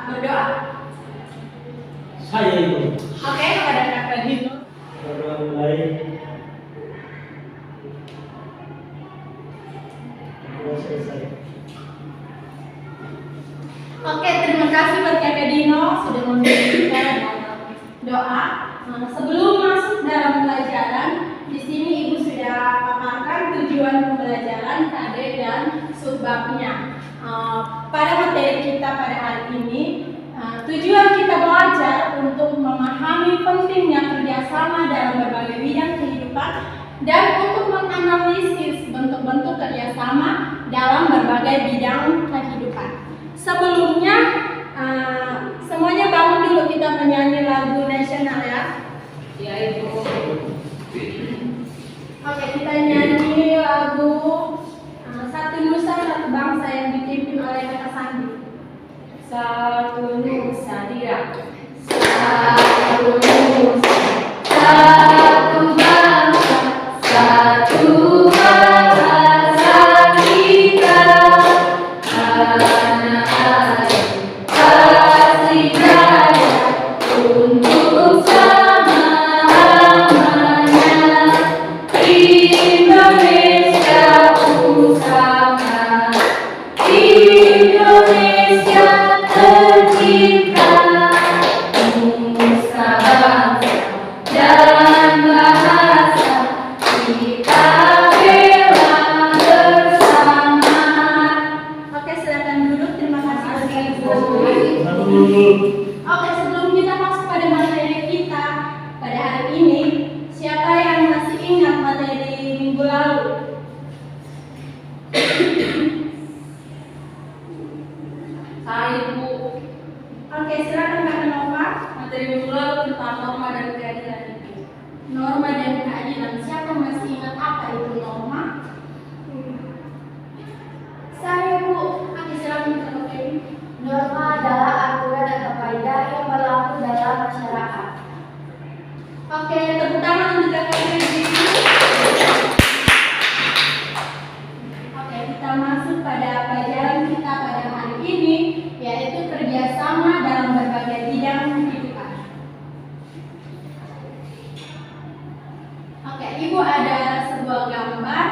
berdoa. Saya Ibu. Oke, kepada Kakak Dino. Berdoa mulai. Sudah selesai. Oke, terima kasih buat Kakak Dino sudah memberikan doa. Sebelum masuk dalam pelajaran, di sini Ibu sudah paparkan tujuan pembelajaran KD dan subbabnya. Pada materi kita pada hari ini, tujuan kita belajar untuk memahami pentingnya kerjasama dalam berbagai bidang kehidupan dan untuk menganalisis bentuk-bentuk kerjasama dalam berbagai bidang kehidupan. Sebelumnya, semuanya bangun dulu, kita menyanyi lagu nasional ya. Ya Ibu. Oke, kita nyanyi lagu Satu Nusa Satu Bangsa yang dipimpin oleh Kakak Sandi. Satu Nusa Dira. Satu Nusa, satu bangsa, satu bahasa kita. Anak adik kasih jaya untuk selama-lamanya. Indonesia bersama, Indonesia tercinta, nusa bangsa dan bahasa kita bela bersama. Oke, silakan duduk. Terima kasih Ibu. Oke, sebelum kita masuk pada materi kita pada hari ini, siapa yang masih ingat materi minggu lalu? Saya Ibu. Oke, silakan Kak Nova. Materi minggu lalu tentang norma dan keadilan Ibu. Norma dan keadilan. Siapa masih ingat apa itu norma? Saya Bu. Oke, silakan Kak Nova. Norma adalah aturan atau kaidah yang berlaku dalam masyarakat. Oke, tepuk tangan untuk Kakak Febri. Oke, kita masuk pada pelajaran kita pada hari ini, yaitu kerjasama dalam berbagai bidang kehidupan. Oke, Ibu ada sebuah gambar.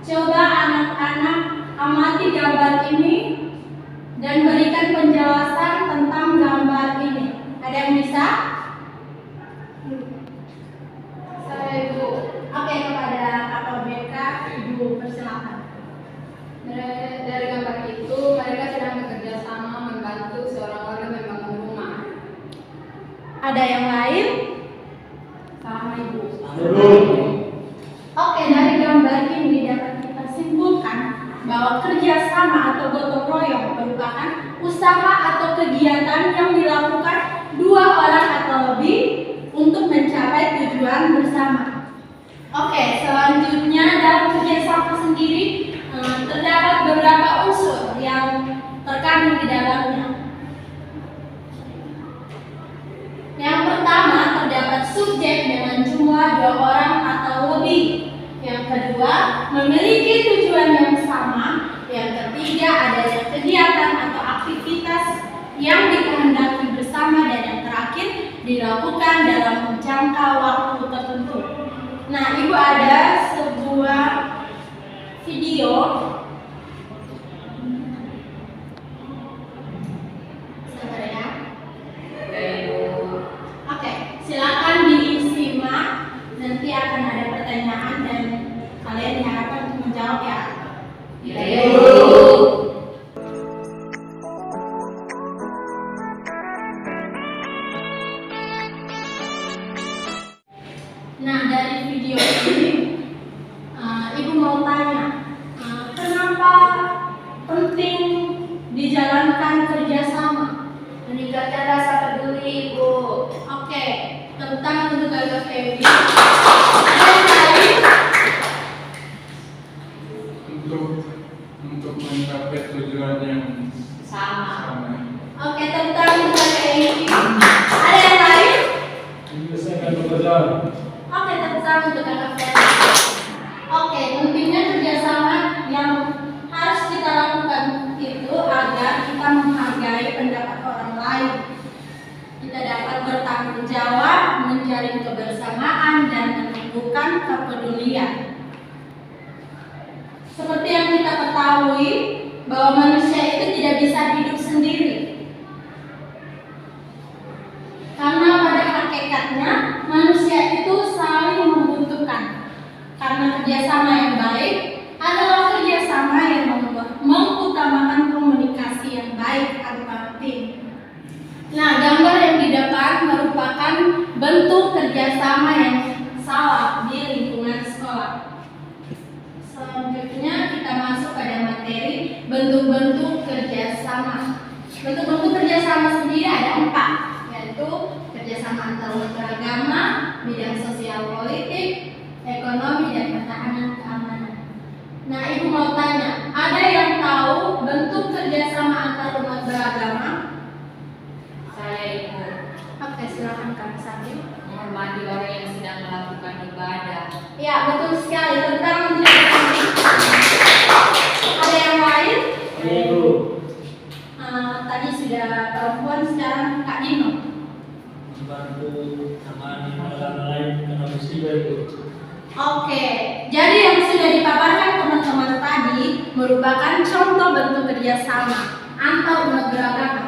Coba anak-anak amati gambar ini dan berikan penjelasan tentang gambar ini. Ada yang bisa? Saya Ibu. Oke, kepada Kakak BK, Ibu persilakan. Dari gambar itu mereka sedang bekerja sama membantu seorang orang membangun rumah. Ada yang lain? Sama Ibu. Oke, dari gambar ini dapat kita simpulkan bahwa kerjasama atau gotong royong merupakan usaha atau kegiatan yang dilakukan dua orang atau lebih untuk mencapai tujuan bersama. Oke, selanjutnya dalam kerjasama sendiri terdapat beberapa unsur yang terkandung di dalamnya. Yang pertama, terdapat subjek dengan jumlah 2 orang atau lebih. Yang kedua, memiliki tujuan yang sama. Yang ketiga, adanya kegiatan atau aktivitas yang dikehendaki bersama. Dan yang terakhir, dilakukan dalam jangka waktu tertentu. Nah, Ibu ada sebuah video. Sabar ya. Oke, silakan disimak. Nanti akan ada pertanyaan dan kalian diharapkan untuk menjawab ya. Ya Ibu. Nah, dari video ini, Ibu mau tanya, kenapa penting dijalankan kerjasama? Meningkatkan rasa peduli Ibu. Oke, tentang untuk Kakak Feby. Ada yang lain? Untuk mencapai tujuan yang sama. Oke, tentang untuk Kakak Eki. Ada yang lain? Menyelesaikan pekerjaan. Oke, tentang untuk Kakak Feby. Oke, pentingnya kerjasama yang harus kita lakukan itu agar kita menghargai pendapat orang menjalin kebersamaan dan menumbuhkan kepedulian. Seperti yang kita ketahui bahwa manusia itu tidak bisa hidup sendiri. Karena pada hakikatnya manusia itu saling membutuhkan. Karena kerjasama yang baik adalah kerjasama yang mengutamakan komunikasi yang baik antar tim. Nah, gambar yang di depan merupakan bentuk kerjasama yang salah di lingkungan sekolah. Selanjutnya kita masuk pada materi bentuk-bentuk kerjasama. Bentuk-bentuk kerjasama sendiri ada 4, yaitu kerjasama antar beragama, bidang sosial politik, ekonomi, dan pertahanan keamanan. Nah, Ibu mau tanya, ada yang tahu bentuk kerjasama antar umat beragama? Saya Ibu Oke, silakan Kak Sandi. menghormati orang yang sedang melakukan ibadah. Ya, betul sekali. Tentang menjaga. Ada yang lain? Iya, Bu. Tadi sudah perempuan, sekarang Kak Dino. Membantu sama orang lain kena musibah itu. Oke, jadi yang sudah dipaparkan teman-teman tadi merupakan contoh bentuk kerjasama antar umat beragama.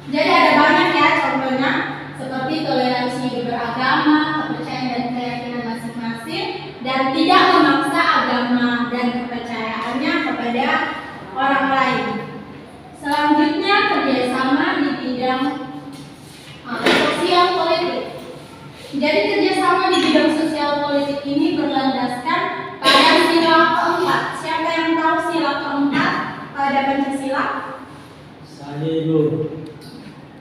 Jadi ada banyak ya contohnya, seperti toleransi beragama, kepercayaan dan keyakinan masing-masing, dan tidak memaksa agama dan kepercayaannya kepada orang lain. Selanjutnya kerjasama di bidang sosial politik. Jadi kerjasama di bidang sosial politik ini berlandaskan pada sila keempat. Siapa yang tahu sila keempat pada Pancasila? Saya, Ibu.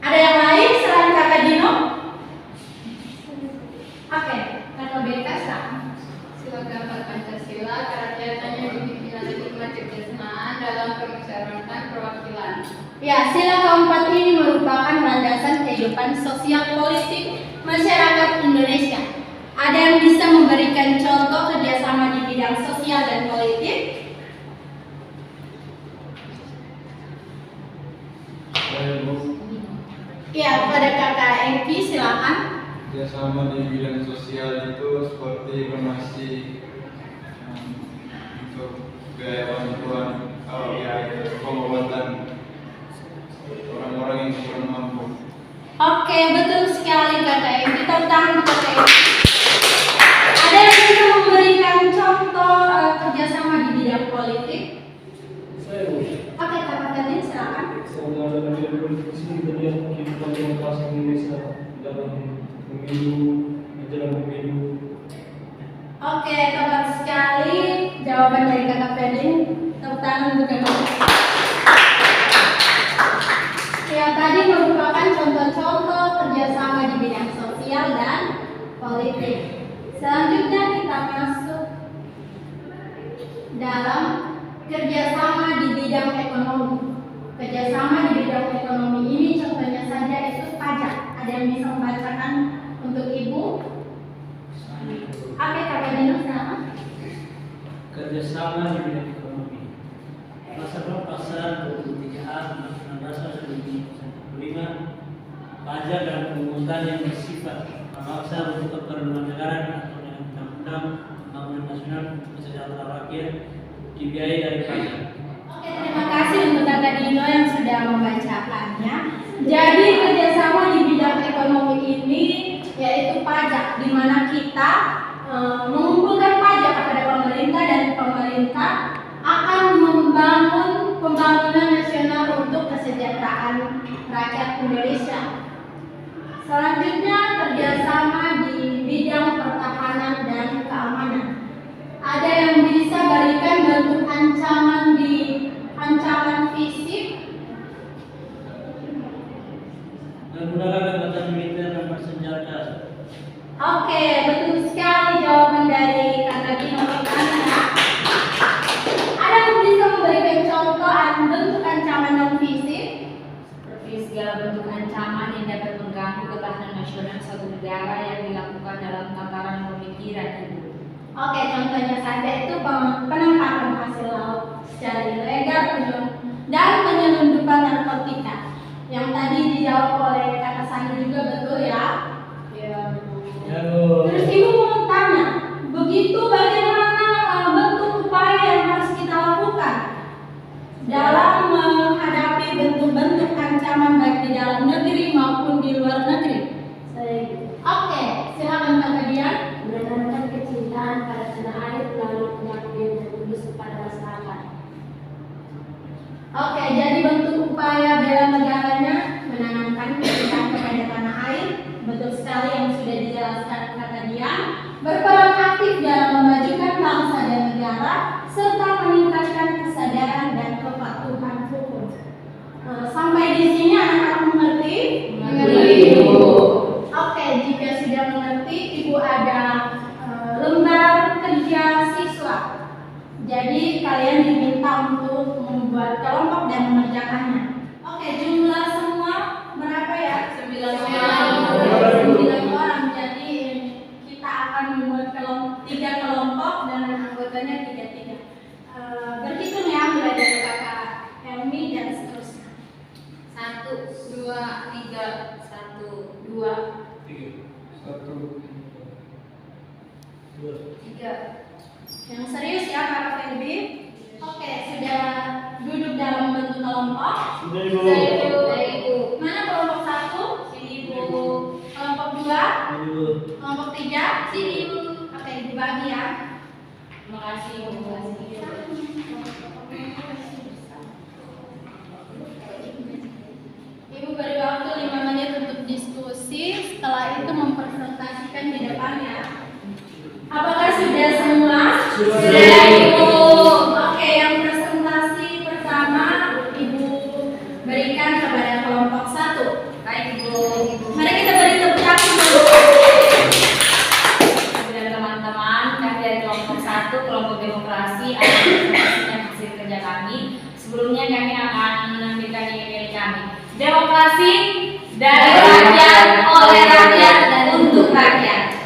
Ada yang lain selain Kakak Dino? Oke, Kakak Beka silakan. Sila keempat Pancasila kerakyaatannya dipimpin oleh hikmat kebijaksanaan dalam permusyawaratan perwakilan. Ya, sila keempat ini merupakan landasan kehidupan sosial politik masyarakat Indonesia. Ada yang bisa memberikan contoh kerjasama di bidang sosial dan politik? Saya Bu, Ya, pada Kakak Engki silakan. kerjasama di bidang sosial itu seperti donasi untuk biaya bantuan pengobatan orang-orang yang kurang mampu. Oke, betul sekali Kakak Engki. Tepuk tangan untuk Kakak Engki. Ada yang bisa memberikan contoh kerjasama di bidang politik? Saya, Bu. Oke, Kakak Kadin silakan. Saya mengadakan diskusi tentang kehidupan demokrasi Indonesia dalam pemilu, menjelang pemilu. Oke, tepat sekali jawaban dari Kakak Fedin. Tepuk tangan untuk Kakak. Ya, tadi merupakan contoh-contoh kerjasama di bidang sosial dan politik. Selanjutnya kita masuk dalam kerjasama di bidang ekonomi. Kerjasama di bidang ekonomi ini contohnya saja itu pajak. Ada yang bisa membacakan untuk Ibu? Saya, Bu. Oke, Kakak Dino silakan. Kerjasama di bidang ekonomi. Pasal 23A Undang-Undang Dasar 1945 pajak dan pungutan yang bersifat memaksa untuk keperluan negara atau dengan undang-undang pembangunan nasional untuk kesejahteraan rakyat dibiayai dari pajak. Oke, terima kasih untuk Kakak Dino yang sudah membacakannya. Jadi kerjasama di bidang ekonomi ini yaitu pajak, di mana kita mengumpulkan pajak kepada pemerintah dan pemerintah akan membangun pembangunan nasional untuk kesejahteraan rakyat Indonesia. Selanjutnya kerjasama di bidang pertahanan dan keamanan. Ada yang bisa berikan bentuk ancaman fisik? Menggunakan kekuatan militer dan bersenjata. Oke, betul sekali jawaban dari Kakak Dino pertama. Ada yang bisa memberikan contoh bentuk ancaman non fisik? Seperti segala bentuk ancaman yang dapat mengganggu ketahanan nasional suatu negara yang dilakukan dalam tataran pemikiran Ibu. Oke, contohnya saja itu penangkapan hasil laut secara ilegal dan penyelundupan narkotika. Yang tadi dijawab oleh Kakak Sandi juga betul ya? Ya, Bu. Ya, Bu. begitu bagaimana bentuk upaya yang harus kita lakukan dalam menghadapi bentuk-bentuk ancaman baik di dalam negeri maupun di luar negeri? Saya Ibu. Oke, silakan Kakak Dian. Menanamkan kecintaan pada tanah air melalui pengabdian dan tulus kepada masyarakat. Oke, jadi bentuk upaya bela negaranya menanamkan kecintaan kepada tanah air. Betul sekali yang sudah dijelaskan Kakak Dian. Berperan aktif dalam memajukan bangsa dan negara serta meningkatkan kesadaran dan kepatuhan hukum. Sampai di sini anak-anak mengerti? Mengerti. Oke, jika sudah mengerti, Ibu ada lembar kerja siswa. Jadi kalian diminta untuk membuat kelompok dan mengerjakannya. Oke, jumlah semua berapa ya? 9 orang. Jadi kita akan membuat 3 kelompok dan anggotanya 3-3. Berhitung ya, mulai dari Kakak Helmi dan seterusnya. 1, 2, 3, 1, 2, 1, 2. 3. yang serius ya Kakak Febi. Oke, sudah duduk dalam bentuk kelompok. Sudah Ibu. Ibu. Mana kelompok 1? Sini Ibu. Kelompok 2? Ibu. Kelompok 3? Sini Ibu. Oke, dibagi ya. Terima kasih Ibu. Ibu beri waktu 5 menit untuk diskusi. Setelah itu mempresentasikan di depan ya. Apakah sudah semua? Sudah, Ibu. Oke, yang presentasi pertama Ibu berikan kepada kelompok 1. Baik Ibu. Mari kita beri tepuk tangan dulu. Sudah teman-teman, kami dari kelompok 1, kelompok demokrasi akan mempresentasikan hasil kerja kami. Sebelumnya kami akan menampilkan nilai-nilai kami. Demokrasi dari rakyat, oleh rakyat, dan untuk rakyat.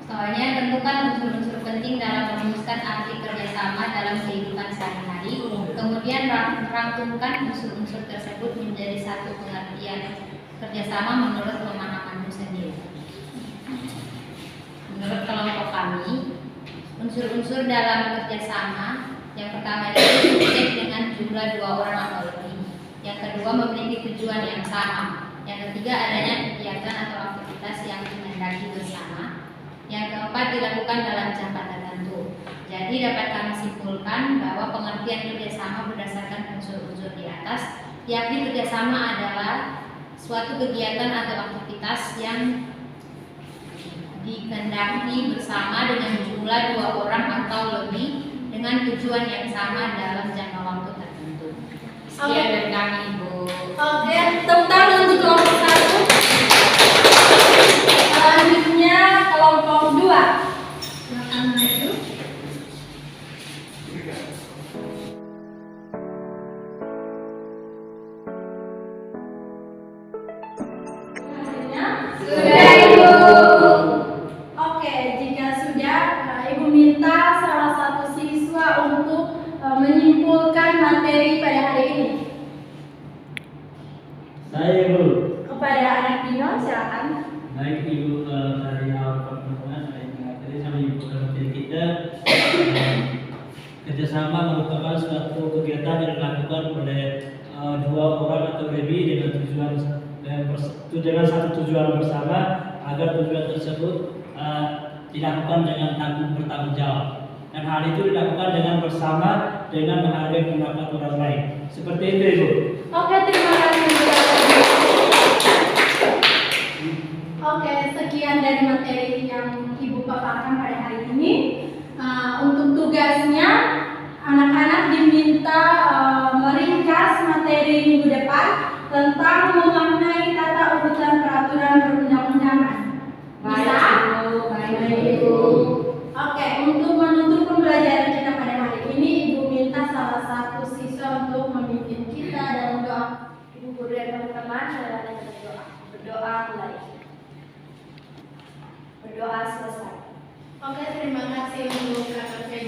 Soalnya tentukan unsur-unsur penting dalam merumuskan arti kerjasama dalam kehidupan sehari-hari. Kemudian rangkumkan unsur-unsur tersebut menjadi satu pengertian kerjasama menurut pemahamanmu sendiri. Menurut kelompok kami, unsur-unsur dalam kerjasama yang pertama itu subjek dengan jumlah 2 orang atau lebih. Yang kedua memiliki tujuan yang sama. Yang ketiga adanya kegiatan atau aktivitas yang dikehendaki bersama. Yang keempat dilakukan dalam jangka tertentu. Jadi dapat kami simpulkan bahwa pengertian kerjasama berdasarkan unsur-unsur di atas, yakni kerjasama adalah suatu kegiatan atau aktivitas yang dikehendaki bersama dengan jumlah 2 orang atau lebih dengan tujuan yang sama dalam jangka waktu tertentu. Sekian dari kami Ibu. Oke, tepuk tangan untuk kelompok 1. Selanjutnya kelompok 2. Silakan maju. Selanjutnya. Sudah Ibu. Oke, jika sudah, Ibu minta salah satu siswa untuk menyimpulkan materi pada hari ini. Saya Ibu. Kepada anak Dino, silakan. Baik Ibu, dari awal pertemuan saya tadi sama Ibu materi kita kerjasama merupakan suatu kegiatan yang dilakukan oleh 2 orang atau lebih dengan satu tujuan bersama agar tujuan tersebut dilakukan dengan bertanggung jawab. Dan hal itu dilakukan dengan bersama dengan menghargai pendapat orang lain. Seperti itu Ibu. Oke, terima kasih. Oke, sekian dari materi yang Ibu paparkan pada hari ini. Untuk tugasnya, anak-anak diminta meringkas materi minggu depan tentang memaknai tata urutan peraturan perundang-undangan. Bisa? Baik Ibu. Oke, untuk menutup pembelajaran kita pada hari ini, Ibu minta salah satu siswa untuk memimpin kita dalam doa. Ibu guru dan teman-teman, saudara berdoa. Berdoa mulai. Berdoa selesai. Oke, terima kasih untuk Kakak Feli.